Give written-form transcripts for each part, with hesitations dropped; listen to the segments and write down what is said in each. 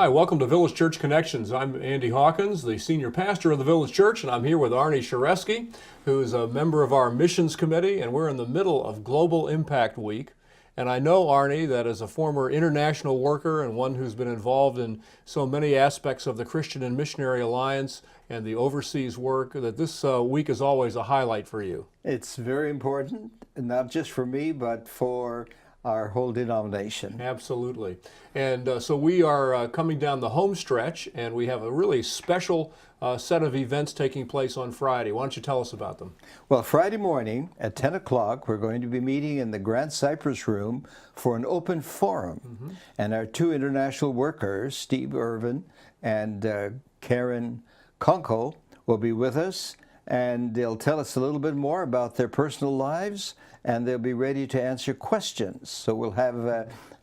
Hi, welcome to Village Church Connections. I'm Andy Hawkins, the senior pastor of the Village Church, and I'm here with Arnie Sharesky, who's a member of our missions committee, and we're in the middle of Global Impact Week. And I know, Arnie, that as a former international worker and one who's been involved in so many aspects of the Christian and Missionary Alliance and the overseas work, that this week is always a highlight for you. It's very important, not just for me, but for our whole denomination. Absolutely. And so we are coming down the home stretch, and we have a really special set of events taking place on Friday. Why don't you tell us about them? Well, Friday morning at 10 o'clock, we're going to be meeting in the Grand Cypress Room for an open forum. And our two international workers, Steve Irvin and Karen Kunkel, will be with us, and they'll tell us a little bit more about their personal lives, and they'll be ready to answer questions. So we'll have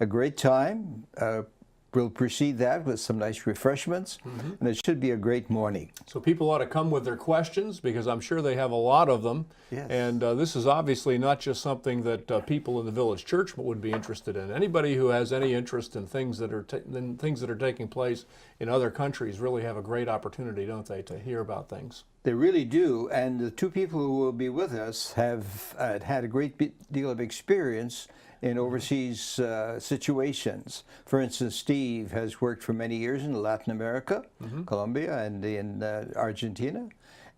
a great time. We'll precede that with some nice refreshments, and it should be a great morning. So people ought to come with their questions, because I'm sure they have a lot of them. Yes. And this is obviously not just something that people in the Village Church would be interested in. Anybody who has any interest in things that are taking place in other countries really have a great opportunity, don't they, to hear about things. They really do, and the two people who will be with us have had a great deal of experience in overseas situations. For instance, Steve has worked for many years in Latin America, Colombia, and in Argentina,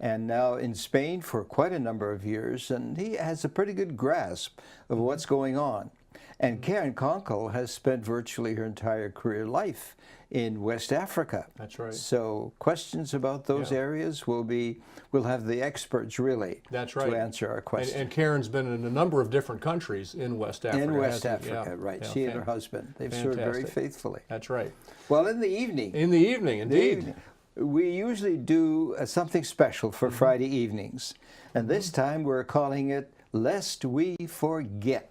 and now in Spain for quite a number of years, and he has a pretty good grasp of what's going on. And Karen Kunkel has spent virtually her entire career life in West Africa. That's right. So questions about those areas we'll have the experts really. That's right. To answer our questions. And Karen's been in a number of different countries in West Africa. In West Africa, right. She and her husband. They've served very faithfully. That's right. Well, in the evening. In the evening, indeed. We usually do something special for Friday evenings. And this time we're calling it Lest We Forget.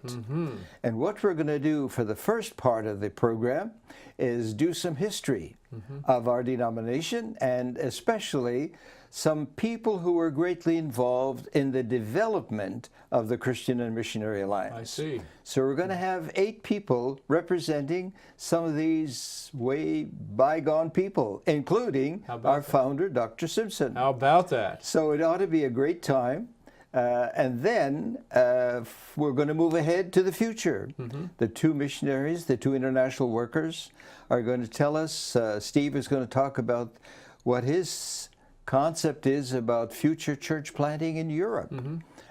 And what we're going to do for the first part of the program is do some history of our denomination, and especially some people who were greatly involved in the development of the Christian and Missionary Alliance. I see. So we're going to have 8 people representing some of these way bygone people, including our founder, Dr. Simpson. How about that? So it ought to be a great time. And then we're going to move ahead to the future. The two missionaries, the two international workers, are going to tell us. Steve is going to talk about what his concept is about future church planting in Europe.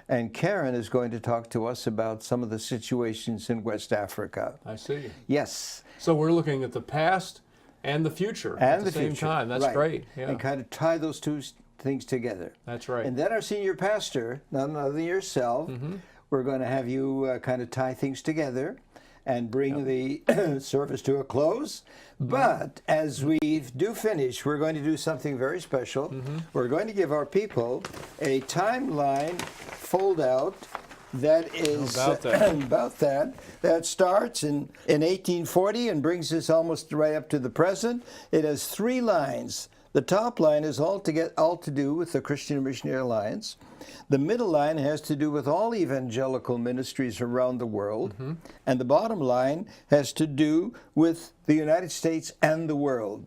And Karen is going to talk to us about some of the situations in West Africa. I see. Yes. So we're looking at the past and the future at the same time. That's great. Yeah. And kind of tie those two things together. That's right. And then our senior pastor, none other than yourself, we're going to have you kind of tie things together and bring the service to a close. But as we do finish, we're going to do something very special. We're going to give our people a timeline fold out that is that starts in 1840 and brings us almost right up to the present. It has 3 lines. The top line is all to do with the Christian and Missionary Alliance. The middle line has to do with all evangelical ministries around the world. And the bottom line has to do with the United States and the world.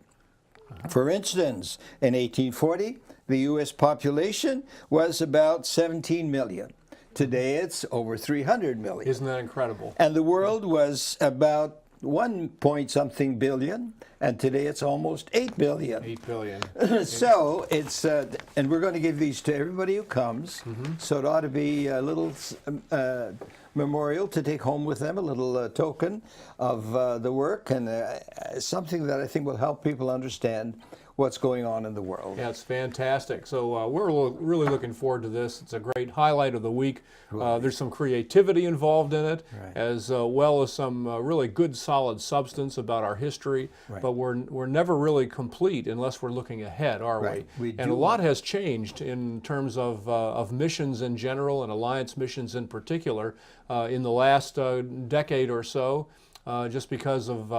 For instance, in 1840, the U.S. population was about 17 million. Today it's over 300 million. Isn't that incredible? And the world was about 1 point something billion, and today it's almost 8 billion. 8 billion. So it's, and we're going to give these to everybody who comes, so it ought to be a little memorial to take home with them, a little token of the work, and something that I think will help people understand what's going on in the world. Yeah, it's fantastic. So we're really looking forward to this. It's a great highlight of the week. There's some creativity involved in it, as well as some really good, solid substance about our history. But we're never really complete unless we're looking ahead, are we? And a lot has changed in terms of missions in general and alliance missions in particular in the last decade or so. just because of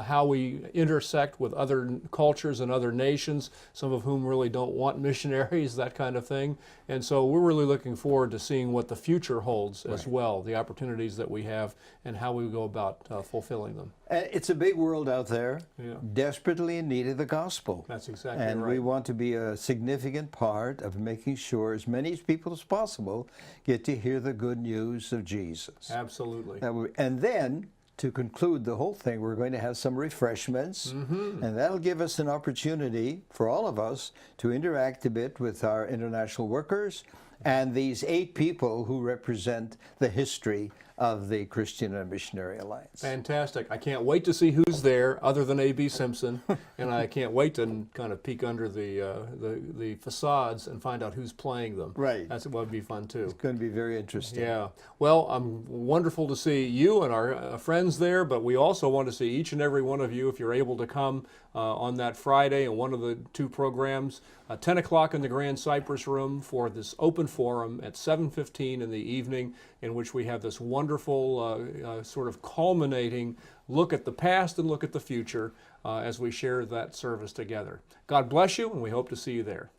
how we intersect with other cultures and other nations, some of whom really don't want missionaries, that kind of thing. And so we're really looking forward to seeing what the future holds as well, the opportunities that we have and how we go about fulfilling them. It's a big world out there, Yeah. desperately in need of the gospel. That's exactly And right. we want to be a significant part of making sure as many people as possible get to hear the good news of Jesus. Absolutely. And then, to conclude the whole thing, we're going to have some refreshments, and that'll give us an opportunity for all of us to interact a bit with our international workers and these 8 people who represent the history of the Christian and Missionary Alliance. Fantastic. I can't wait to see who's there other than A.B. Simpson, and I can't wait to kind of peek under the facades and find out who's playing them. Right. That's what would be fun too. It's going to be very interesting. Yeah. Well, wonderful to see you and our friends there, but we also want to see each and every one of you if you're able to come on that Friday in one of the 2 programs, 10 o'clock in the Grand Cypress Room for this open forum at 7:15 in the evening, in which we have this wonderful sort of culminating look at the past and look at the future as we share that service together. God bless you, and we hope to see you there.